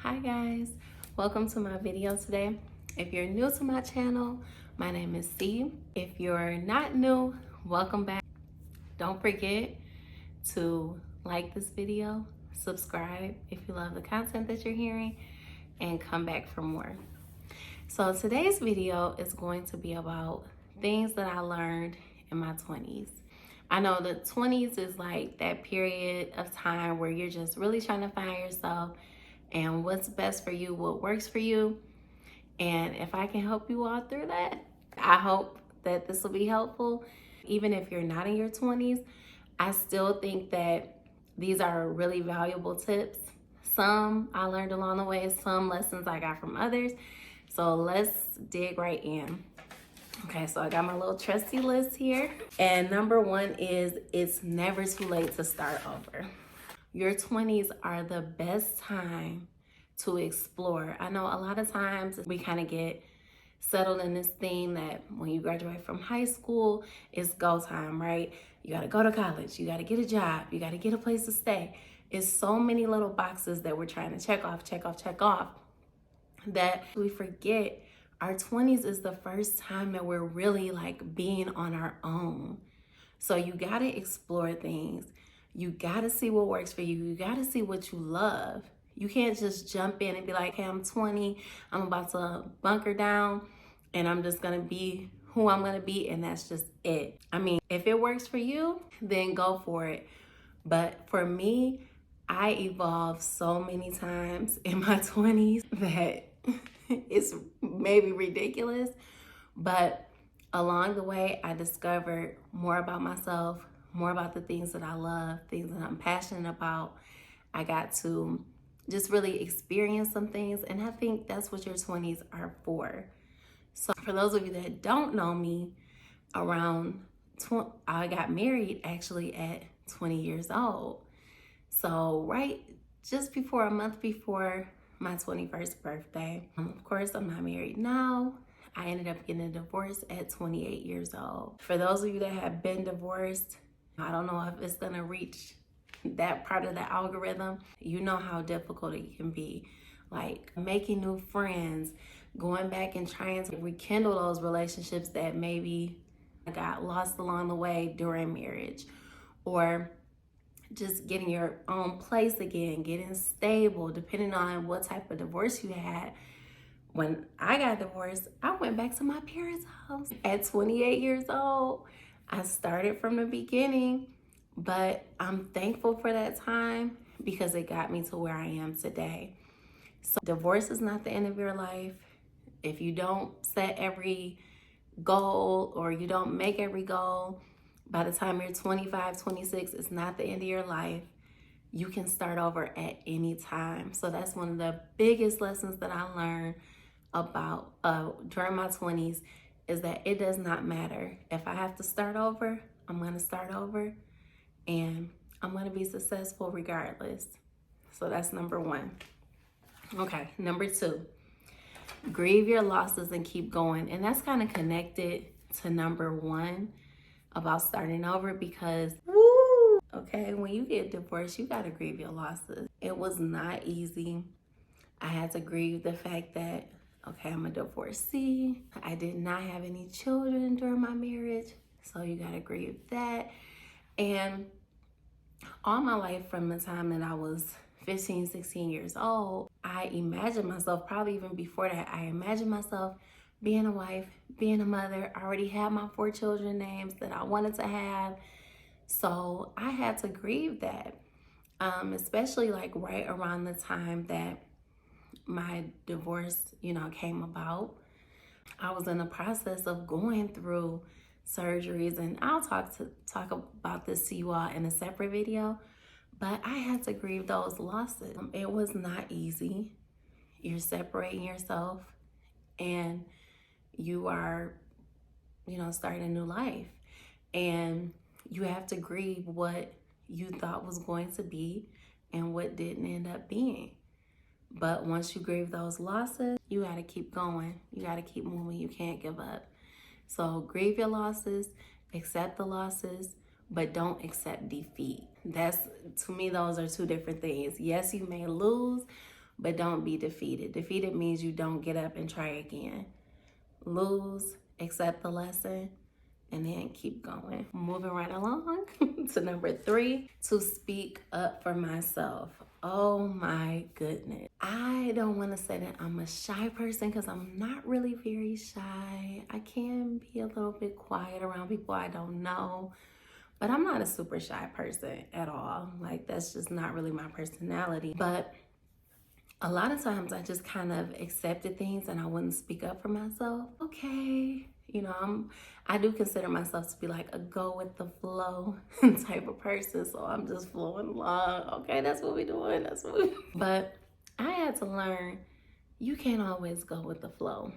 Hi guys, welcome to my video today. If you're new to my channel, my name is C. If you're not new, welcome back. Don't forget to like this video, subscribe if you love the content that you're hearing, and come back for more. So today's video is going to be about things that I learned in my 20s. I know the 20s is like that period of time where you're just really trying to find yourself and what's best for you, what works for you. And if I can help you all through that, I hope that this will be helpful. Even if you're not in your 20s, I still think that these are really valuable tips. Some I learned along the way, some lessons I got from others. So let's dig right in. Okay, so I got my little trusty list here. And number one is it's never too late to start over. Your 20s are the best time to explore. I know a lot of times we kind of get settled in this thing that when you graduate from high school, it's go time, right? You got to go to college, you got to get a job, you got to get a place to stay. It's so many little boxes that we're trying to check off that we forget our 20s is the first time that we're really like being on our own. So you got to explore things. You got to see what works for you. You got to see what you love. You can't just jump in and be like, hey, I'm 20. I'm about to bunker down and I'm just going to be who I'm going to be. And that's just it. I mean, if it works for you, then go for it. But for me, I evolved so many times in my 20s that it's maybe ridiculous. But along the way, I discovered more about myself, more about the things that I love, things that I'm passionate about. I got to just really experience some things, and I think that's what your 20s are for. So for those of you that don't know me, I got married actually at 20 years old. So just before a month before my 21st birthday. Of course, I'm not married now. I ended up getting a divorce at 28 years old. For those of you that have been divorced, I don't know if it's gonna reach that part of the algorithm. You know how difficult it can be. Like making new friends, going back and trying to rekindle those relationships that maybe got lost along the way during marriage, or just getting your own place again, getting stable, depending on what type of divorce you had. When I got divorced, I went back to my parents' house at 28 years old. I started from the beginning, but I'm thankful for that time because it got me to where I am today. So divorce is not the end of your life. If you don't set every goal or you don't make every goal, by the time you're 25, 26, it's not the end of your life. You can start over at any time. So that's one of the biggest lessons that I learned about during my 20s is that it does not matter. If I have to start over, I'm going to start over and I'm going to be successful regardless. So that's number one. Okay, number two, grieve your losses and keep going. And that's kind of connected to number one about starting over because, okay, when you get divorced, you got to grieve your losses. It was not easy. I had to grieve the fact that, okay, I'm a divorcee. I did not have any children during my marriage. So you got to grieve that. And all my life from the time that I was 15, 16 years old, I imagined myself, probably even before that, I imagined myself being a wife, being a mother. I already had my 4 children names that I wanted to have. So I had to grieve that, especially like right around the time that my divorce, came about. I was in the process of going through surgeries, and I'll talk about this to you all in a separate video, but I had to grieve those losses. It was not easy. You're separating yourself and you are, starting a new life. And you have to grieve what you thought was going to be and what didn't end up being. But once you grieve those losses, you got to keep going. You got to keep moving. You can't give up. So grieve your losses, accept the losses, but don't accept defeat. To me, those are two different things. Yes, you may lose, but don't be defeated. Defeated means you don't get up and try again. Lose, accept the lesson, and then keep going. Moving right along to number 3, to speak up for myself. Oh my goodness. I don't want to say that I'm a shy person because I'm not really very shy. I can be a little bit quiet around people I don't know, but I'm not a super shy person at all. Like, that's just not really my personality. But a lot of times I just kind of accepted things and I wouldn't speak up for myself. Okay, you know, I do consider myself to be like a go with the flow type of person. So I'm just flowing along. Okay, that's what we're doing. But I had to learn you can't always go with the flow.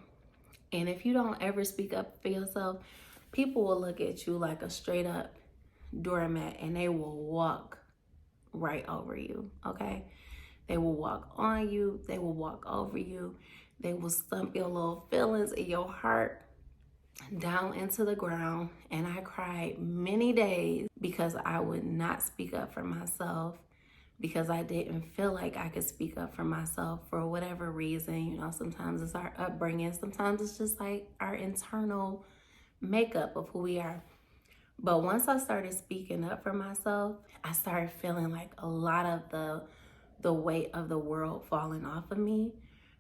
And if you don't ever speak up for yourself, people will look at you like a straight up doormat and they will walk right over you. Okay. They will walk on you. They will walk over you. They will stump your little feelings in your heart down into the ground. And I cried many days because I would not speak up for myself, because I didn't feel like I could speak up for myself for whatever reason. You know, sometimes it's our upbringing. Sometimes it's just like our internal makeup of who we are. But once I started speaking up for myself, I started feeling like a lot of the weight of the world falling off of me,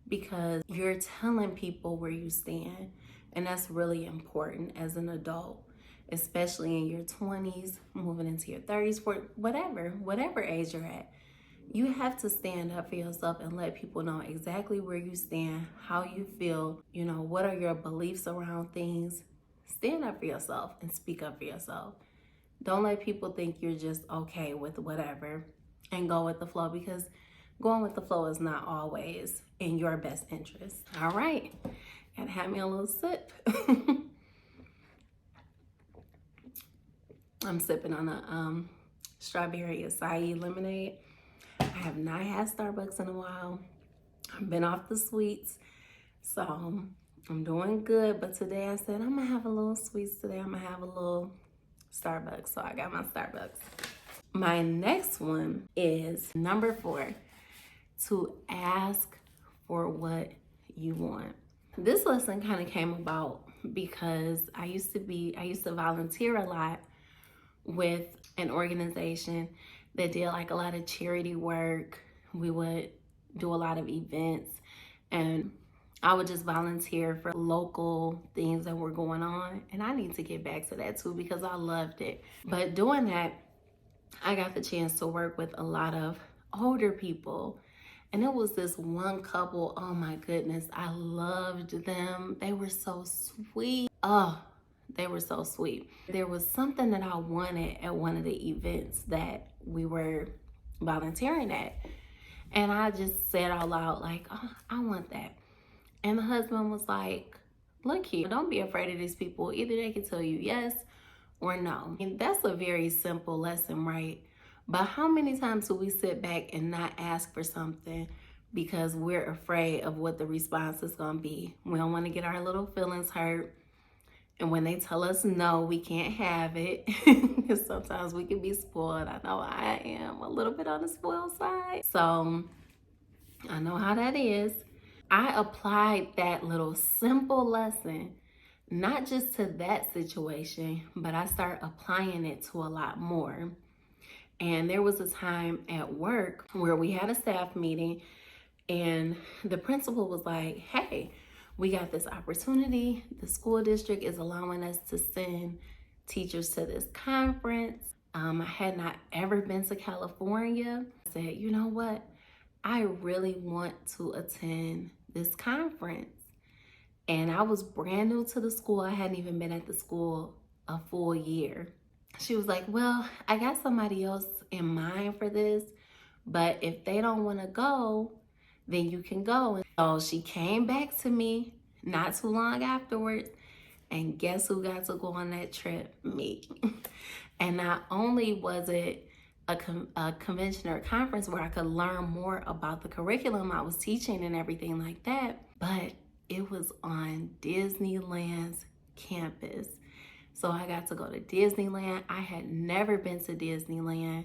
because you're telling people where you stand. And that's really important as an adult, especially in your 20s, moving into your 30s, for whatever age you're at. You have to stand up for yourself and let people know exactly where you stand, how you feel, you know, what are your beliefs around things. Stand up for yourself and speak up for yourself. Don't let people think you're just okay with whatever and go with the flow, because going with the flow is not always in your best interest. All right, gotta have me a little sip. I'm sipping on a strawberry acai lemonade. I have not had Starbucks in a while. I've been off the sweets, so I'm doing good. But today I said I'm gonna have a little sweets today. I'm gonna have a little Starbucks, so I got my Starbucks. My next one is number 4, to ask for what you want. This lesson kind of came about because I used to volunteer a lot with an organization that did like a lot of charity work. We would do a lot of events, and I would just volunteer for local things that were going on. And I need to get back to that too, because I loved it. But doing that, I got the chance to work with a lot of older people. And it was this one couple, oh my goodness, I loved them. They were so sweet. Oh, they were so sweet. There was something that I wanted at one of the events that we were volunteering at. And I just said out loud, like, oh, I want that. And the husband was like, look here, don't be afraid of these people. Either they can tell you yes or no. And that's a very simple lesson, right? But how many times do we sit back and not ask for something because we're afraid of what the response is going to be? We don't want to get our little feelings hurt. And when they tell us no, we can't have it. Because sometimes we can be spoiled. I know I am a little bit on the spoiled side. So I know how that is. I applied that little simple lesson, not just to that situation, but I started applying it to a lot more. And there was a time at work where we had a staff meeting and the principal was like, hey, we got this opportunity. The school district is allowing us to send teachers to this conference. I had not ever been to California. I said, you know what? I really want to attend this conference. And I was brand new to the school. I hadn't even been at the school a full year. She was like, well, I got somebody else in mind for this, but if they don't want to go, then you can go. And so she came back to me not too long afterwards, and guess who got to go on that trip? Me. And not only was it a convention or a conference where I could learn more about the curriculum I was teaching and everything like that, but it was on Disneyland's campus. So I got to go to Disneyland. I had never been to Disneyland.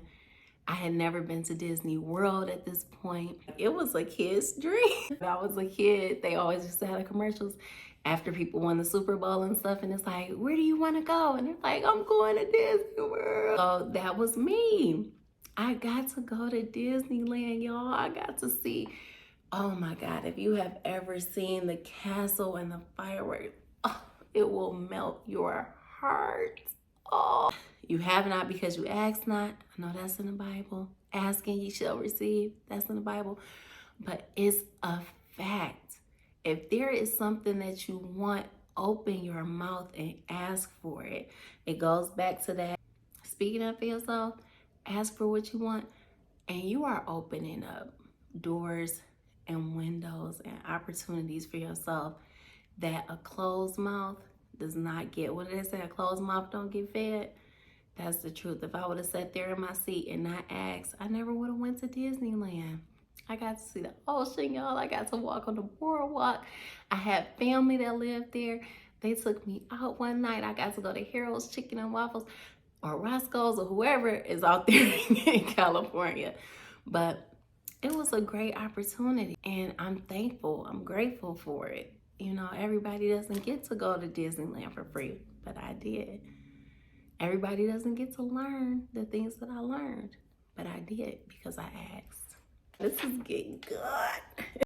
I had never been to Disney World at this point. It was a kid's dream. When I was a kid, they always used to have the commercials after people won the Super Bowl and stuff. And it's like, where do you want to go? And it's like, I'm going to Disney World. So that was me. I got to go to Disneyland, y'all. I got to see, oh my God, if you have ever seen the castle and the fireworks, oh, it will melt your heart. Oh, you have not because you ask not. I know that's in the Bible. Asking ye shall receive. That's in the Bible. But it's a fact. If there is something that you want, open your mouth and ask for it. It goes back to that. Speaking up for yourself, ask for what you want, and you are opening up doors and windows and opportunities for yourself that a closed mouth does not get. What did they say? A closed mouth don't get fed. That's the truth. If I would have sat there in my seat and not asked, I never would have went to Disneyland. I got to see the ocean, y'all. I got to walk on the boardwalk. I had family that lived there. They took me out one night. I got to go to Harold's Chicken and Waffles or Roscoe's or whoever is out there in California. But it was a great opportunity and I'm thankful. I'm grateful for it. You know, everybody doesn't get to go to Disneyland for free, but I did. Everybody doesn't get to learn the things that I learned, but I did because I asked. This is getting good.